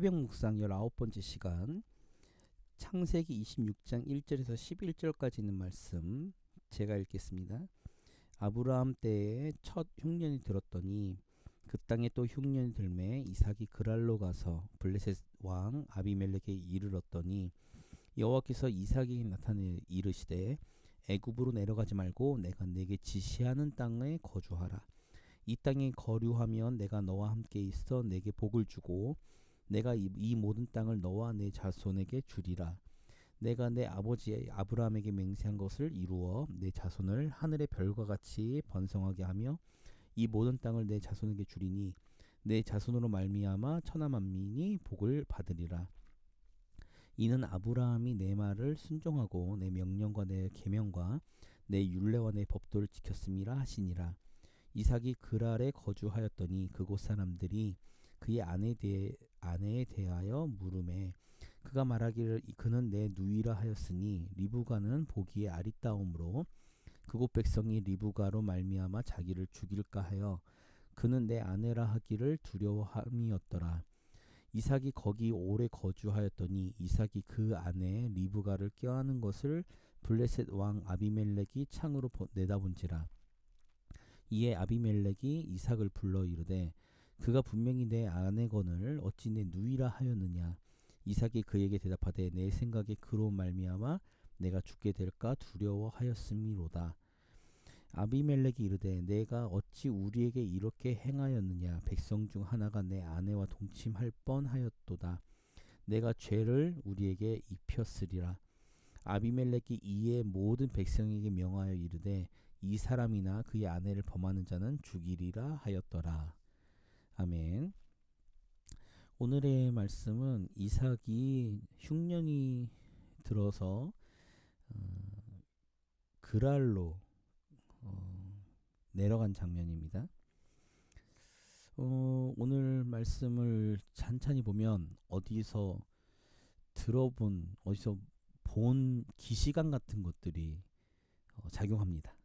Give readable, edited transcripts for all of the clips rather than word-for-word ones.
새벽 묵상 19번째 시간, 창세기 26장 1절에서 11절까지 있는 말씀 제가 읽겠습니다. 아브라함 때에 첫 흉년이 들었더니 그 땅에 또 흉년이 들매 이삭이 그랄로 가서 블레셋 왕 아비멜렉에게 이르렀더니 여호와께서 이삭에게 나타내 이르시되 애굽으로 내려가지 말고 내가 네게 지시하는 땅에 거주하라. 이 땅에 거류하면 내가 너와 함께 있어 내게 복을 주고 내가 이 모든 땅을 너와 내 자손에게 주리라. 내가 내 아버지 아브라함에게 맹세한 것을 이루어 내 자손을 하늘의 별과 같이 번성하게 하며 이 모든 땅을 내 자손에게 주리니 내 자손으로 말미암아 천하 만민이 복을 받으리라. 이는 아브라함이 내 말을 순종하고 내 명령과 내 계명과 내 율례와 내 법도를 지켰음이라 하시니라. 이삭이 그랄에 거주하였더니 그곳 사람들이 그의 아내에 대하여 물음에 그가 말하기를 그는 내 누이라 하였으니 리브가는 보기에 아리따움으로 그곳 백성이 리브가로 말미암아 자기를 죽일까 하여 그는 내 아내라 하기를 두려워함이었더라. 이삭이 거기 오래 거주하였더니 이삭이 그 아내 리브가를 껴안은 것을 블레셋 왕 아비멜렉이 창으로 내다본지라. 이에 아비멜렉이 이삭을 불러 이르되 그가 분명히 내 아내거늘 어찌 내 누이라 하였느냐. 이삭이 그에게 대답하되 내 생각에 그로 말미암아 내가 죽게 될까 두려워하였음이로다. 아비멜렉이 이르되 내가 어찌 우리에게 이렇게 행하였느냐. 백성 중 하나가 내 아내와 동침할 뻔하였도다. 내가 죄를 우리에게 입혔으리라. 아비멜렉이 이에 모든 백성에게 명하여 이르되 이 사람이나 그의 아내를 범하는 자는 죽이리라 하였더라. 아멘. 오늘의 말씀은 이삭이 흉년이 들어서 그랄로 내려간 장면입니다. 오늘 말씀을 찬찬히 보면 어디서 본 기시감 같은 것들이 작용합니다.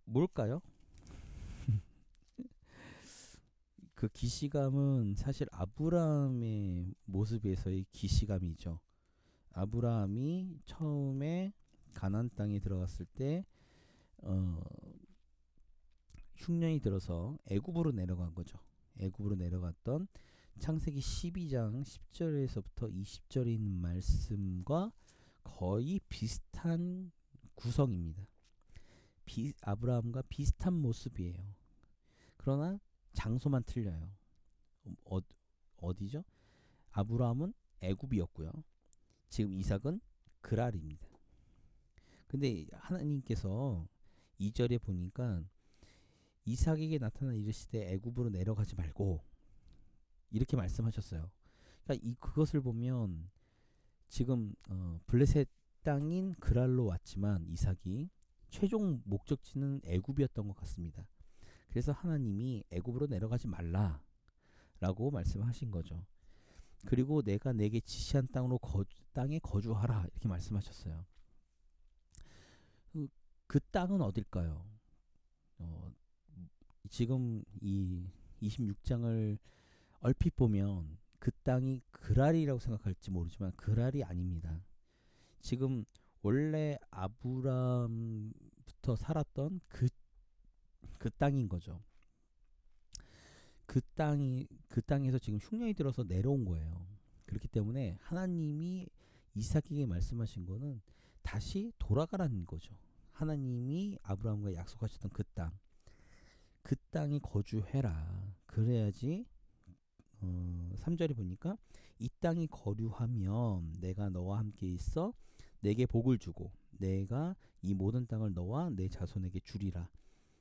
뭘까요? 그 기시감은 사실 아브라함의 모습에서의 기시감이죠. 아브라함이 처음에 가나안 땅에 들어갔을 때 흉년이 들어서 애굽으로 내려간 거죠. 애굽으로 내려갔던 창세기 12장 10절에서부터 20절에 있는 말씀과 거의 비슷한 구성입니다. 아브라함과 비슷한 모습이에요. 그러나 장소만 틀려요. 어디죠? 아브라함은 애굽이었고요. 지금 이삭은 그랄입니다. 근데 하나님께서 2절에 보니까 이삭에게 나타나 이르시되 애굽으로 내려가지 말고 이렇게 말씀하셨어요. 그러니까 그것을 보면 지금 블레셋 땅인 그랄로 왔지만 이삭이 최종 목적지는 애굽이었던 것 같습니다. 그래서 하나님이 애굽으로 내려가지 말라라고 말씀하신 거죠. 그리고 내가 내게 지시한 땅에 거주하라 이렇게 말씀하셨어요. 그 땅은 어딜까요? 지금 이 26장을 얼핏 보면 그 땅이 그랄이라고 생각할지 모르지만 그랄이 아닙니다. 지금 원래 아브람부터 살았던 그 땅인 거죠. 그 땅에서 지금 흉년이 들어서 내려온 거예요. 그렇기 때문에 하나님이 이삭에게 말씀하신 거는 다시 돌아가라는 거죠. 하나님이 아브라함과 약속하셨던 그 땅에 거주해라. 그래야지 3절에 보니까 이 땅이 거류하면 내가 너와 함께 있어 내게 복을 주고 내가 이 모든 땅을 너와 내 자손에게 주리라.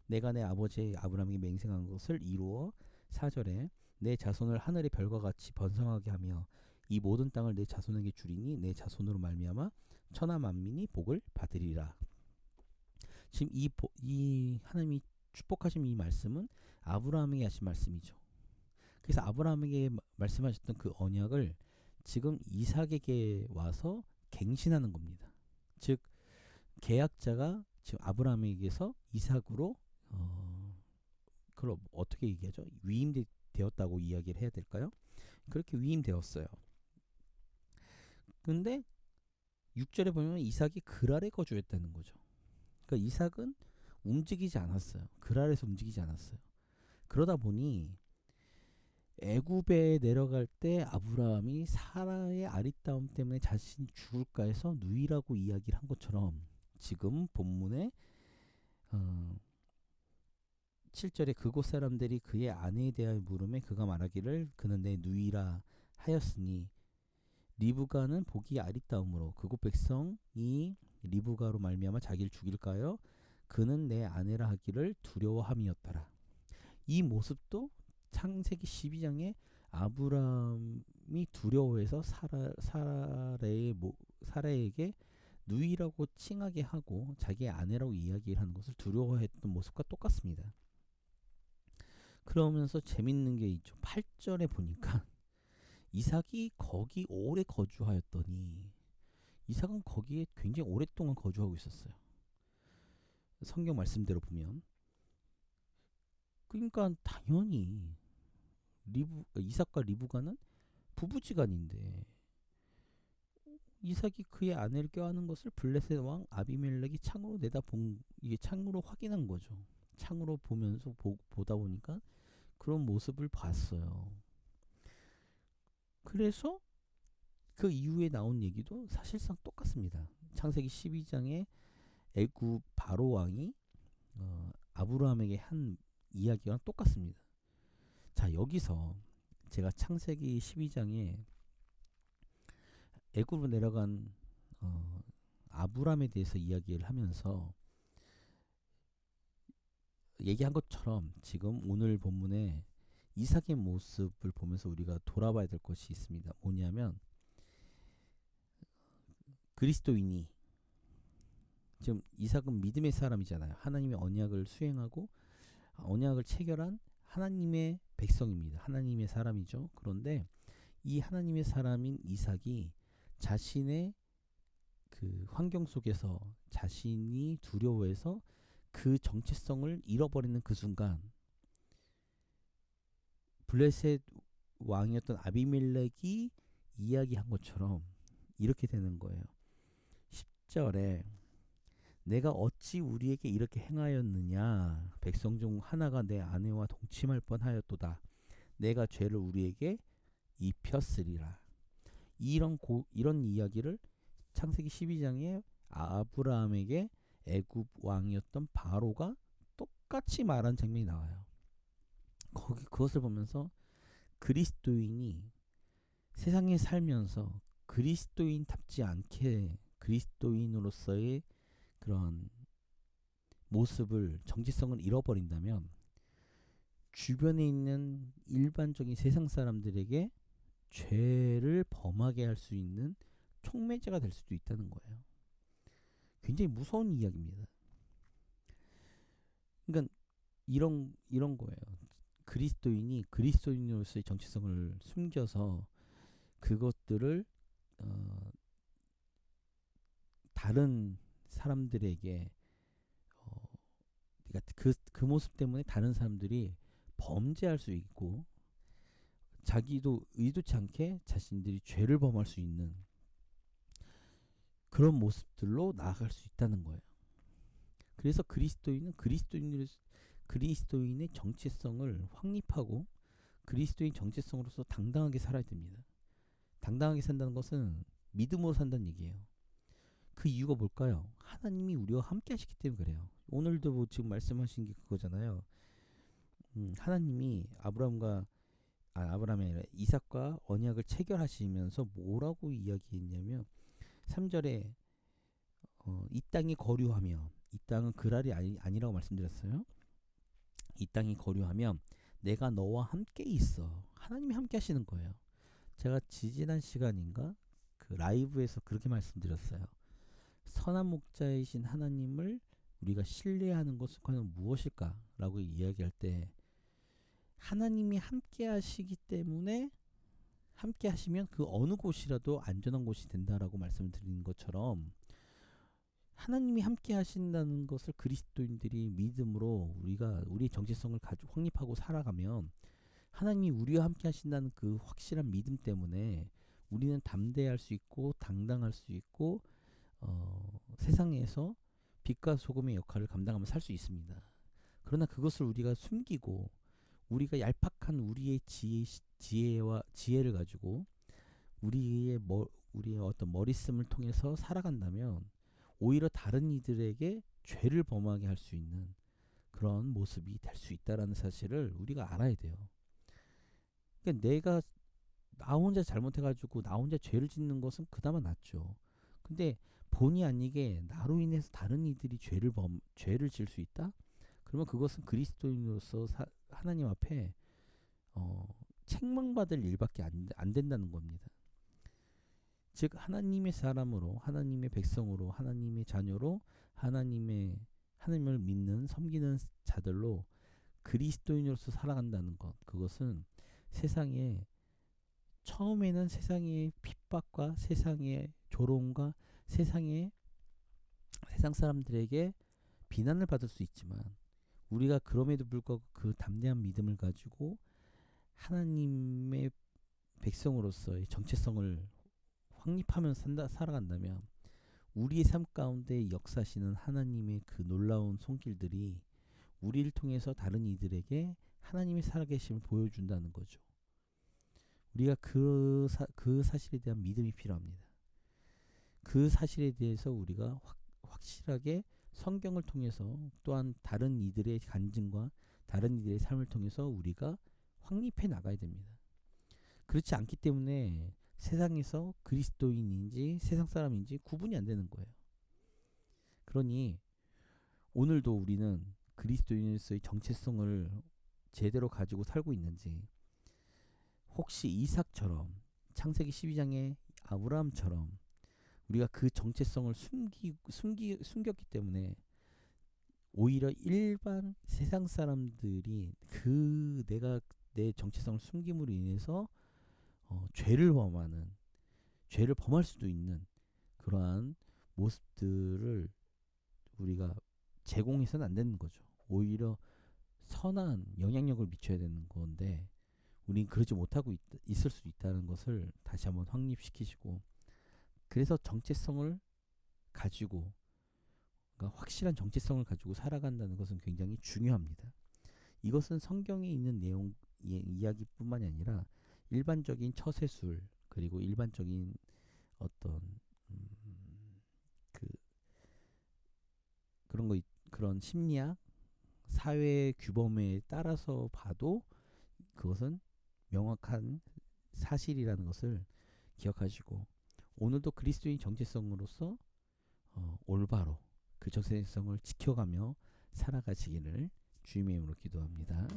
내가 내 아버지 아브라함에게 맹세한 것을 이루어 4절에 내 자손을 하늘의 별과 같이 번성하게 하며 이 모든 땅을 내 자손에게 주리니 내 자손으로 말미암아 천하 만민이 복을 받으리라. 지금 이 하나님이 축복하신 이 말씀은 아브라함에게 하신 말씀이죠. 그래서 아브라함에게 말씀하셨던 그 언약을 지금 이삭에게 와서 갱신하는 겁니다. 즉 계약자가 지금 아브라함에게서 이삭으로 그걸 어떻게 얘기하죠? 위임되게 위임되었다고 이야기를 해야 될까요? 그렇게 위임되었어요. 근데 6절에 보면 이삭이 그랄에 거주했다는 거죠. 그러니까 이삭은 움직이지 않았어요. 그랄에서 움직이지 않았어요. 그러다 보니 애굽에 내려갈 때 아브라함이 사라의 아리따움 때문에 자신이 죽을까 해서 누이라고 이야기를 한 것처럼 지금 본문에 7절에 그곳 사람들이 그의 아내에 대하여 물음에 그가 말하기를 그는 내 누이라 하였으니 리브가는 보기 아리따움으로 그곳 백성이 리브가로 말미암아 자기를 죽일까요? 그는 내 아내라 하기를 두려워함이었더라. 이 모습도 창세기 12장에 아브라함이 두려워해서 사라에게 누이라고 칭하게 하고 자기의 아내라고 이야기를 하는 것을 두려워했던 모습과 똑같습니다. 그러면서 재밌는 게 있죠. 8절에 보니까 이삭이 거기 오래 거주하였더니 이삭은 거기에 굉장히 오랫동안 거주하고 있었어요. 성경 말씀대로 보면 그러니까 당연히 이삭과 리브가는 부부지간인데 이삭이 그의 아내를 껴안은 것을 블레셋 왕 아비멜렉이 창으로 내다본 이게 창으로 확인한 거죠. 창으로 보면서 보다 보니까 그런 모습을 봤어요. 그래서 그 이후에 나온 얘기도 사실상 똑같습니다. 창세기 12장에 애굽 바로 왕이 아브라함에게 한 이야기랑 똑같습니다. 자, 여기서 제가 창세기 12장에 애굽으로 내려간 아브라함에 대해서 이야기를 하면서 얘기한 것처럼 지금 오늘 본문에 이삭의 모습을 보면서 우리가 돌아봐야 될 것이 있습니다. 뭐냐면 그리스도인이 지금 이삭은 믿음의 사람이잖아요. 하나님의 언약을 수행하고 언약을 체결한 하나님의 백성입니다. 하나님의 사람이죠. 그런데 이 하나님의 사람인 이삭이 자신의 그 환경 속에서 자신이 두려워해서 그 정체성을 잃어버리는 그 순간 블레셋 왕이었던 아비멜렉이 이야기한 것처럼 이렇게 되는 거예요. 10절에 내가 어찌 우리에게 이렇게 행하였느냐 백성 중 하나가 내 아내와 동침할 뻔하였도다. 내가 죄를 우리에게 입혔으리라. 이런 이야기를 창세기 12장에 아브라함에게 애굽 왕이었던 바로가 똑같이 말한 장면이 나와요. 그것을 보면서 그리스도인이 세상에 살면서 그리스도인답지 않게 그리스도인으로서의 그런 모습을 정체성을 잃어버린다면 주변에 있는 일반적인 세상 사람들에게 죄를 범하게 할 수 있는 촉매제가 될 수도 있다는 거예요. 굉장히 무서운 이야기입니다. 그러니까 이런 거예요. 그리스도인이 그리스도인으로서의 정체성을 숨겨서 그것들을 다른 사람들에게 그러니까 그 모습 때문에 다른 사람들이 범죄할 수 있고 자기도 의도치 않게 자신들이 죄를 범할 수 있는 그런 모습들로 나아갈 수 있다는 거예요. 그래서 그리스도인은 그리스도인의 정체성을 확립하고 그리스도인 정체성으로서 당당하게 살아야 됩니다. 당당하게 산다는 것은 믿음으로 산다는 얘기예요. 그 이유가 뭘까요? 하나님이 우리와 함께 하시기 때문에 그래요. 오늘도 뭐 지금 말씀하신 게 그거잖아요. 하나님이 아브라함이 아니라 이삭과 언약을 체결하시면서 뭐라고 이야기했냐면 3절에 이 땅이 거류하며 이 땅은 그랄이 아니라고 말씀드렸어요. 이 땅이 거류하면 내가 너와 함께 있어. 하나님이 함께 하시는 거예요. 제가 지지난 시간인가 그 라이브에서 그렇게 말씀드렸어요. 선한 목자이신 하나님을 우리가 신뢰하는 것은 과연 무엇일까? 라고 이야기할 때 하나님이 함께 하시기 때문에 함께 하시면 그 어느 곳이라도 안전한 곳이 된다라고 말씀을 드린 것처럼 하나님이 함께 하신다는 것을 그리스도인들이 믿음으로 우리의 정체성을 확립하고 살아가면 하나님이 우리와 함께 하신다는 그 확실한 믿음 때문에 우리는 담대할 수 있고 당당할 수 있고 세상에서 빛과 소금의 역할을 감당하며 살 수 있습니다. 그러나 그것을 우리가 숨기고 우리가 얄팍한 우리의 지혜를 가지고 우리의 어떤 머리씀을 통해서 살아간다면 오히려 다른 이들에게 죄를 범하게 할 수 있는 그런 모습이 될 수 있다라는 사실을 우리가 알아야 돼요. 그러니까 내가 나 혼자 잘못해가지고 나 혼자 죄를 짓는 것은 그나마 낫죠. 근데 본의 아니게 나로 인해서 다른 이들이 죄를 지을 수 있다? 그러면 그것은 그리스도인으로서 하나님 앞에 책망받을 일밖에 안 된다는 겁니다. 즉 하나님의 사람으로, 하나님의 백성으로, 하나님의 자녀로, 하나님을 믿는 섬기는 자들로 그리스도인으로서 살아간다는 것, 그것은 처음에는 세상의 핍박과 세상의 조롱과 세상 사람들에게 비난을 받을 수 있지만 우리가 그럼에도 불구하고 그 담대한 믿음을 가지고 하나님의 백성으로서의 정체성을 확립하면서 살아간다면 우리의 삶 가운데 역사하시는 하나님의 그 놀라운 손길들이 우리를 통해서 다른 이들에게 하나님의 살아계심을 보여준다는 거죠. 우리가 그 사실에 대한 믿음이 필요합니다. 그 사실에 대해서 우리가 확실하게 성경을 통해서 또한 다른 이들의 간증과 다른 이들의 삶을 통해서 우리가 확립해 나가야 됩니다. 그렇지 않기 때문에 세상에서 그리스도인인지 세상 사람인지 구분이 안 되는 거예요. 그러니 오늘도 우리는 그리스도인으로서의 정체성을 제대로 가지고 살고 있는지, 혹시 이삭처럼 창세기 12장의 아브라함처럼 우리가 그 정체성을 숨겼기 때문에 오히려 일반 세상 사람들이 내가 내 정체성을 숨김으로 인해서 죄를 범할 수도 있는 그러한 모습들을 우리가 제공해서는 안 되는 거죠. 오히려 선한 영향력을 미쳐야 되는 건데 우린 그러지 못하고 있을 수 있다는 것을 다시 한번 확립시키시고, 그래서 정체성을 가지고, 그러니까 확실한 정체성을 가지고 살아간다는 것은 굉장히 중요합니다. 이것은 성경에 있는 내용 이야기뿐만이 아니라 일반적인 처세술, 그리고 일반적인 어떤 그런 심리학, 사회 규범에 따라서 봐도 그것은 명확한 사실이라는 것을 기억하시고, 오늘도 그리스도인 정체성으로서 올바로 그 정체성을 지켜가며 살아가시기를 주님의 이름으로 기도합니다.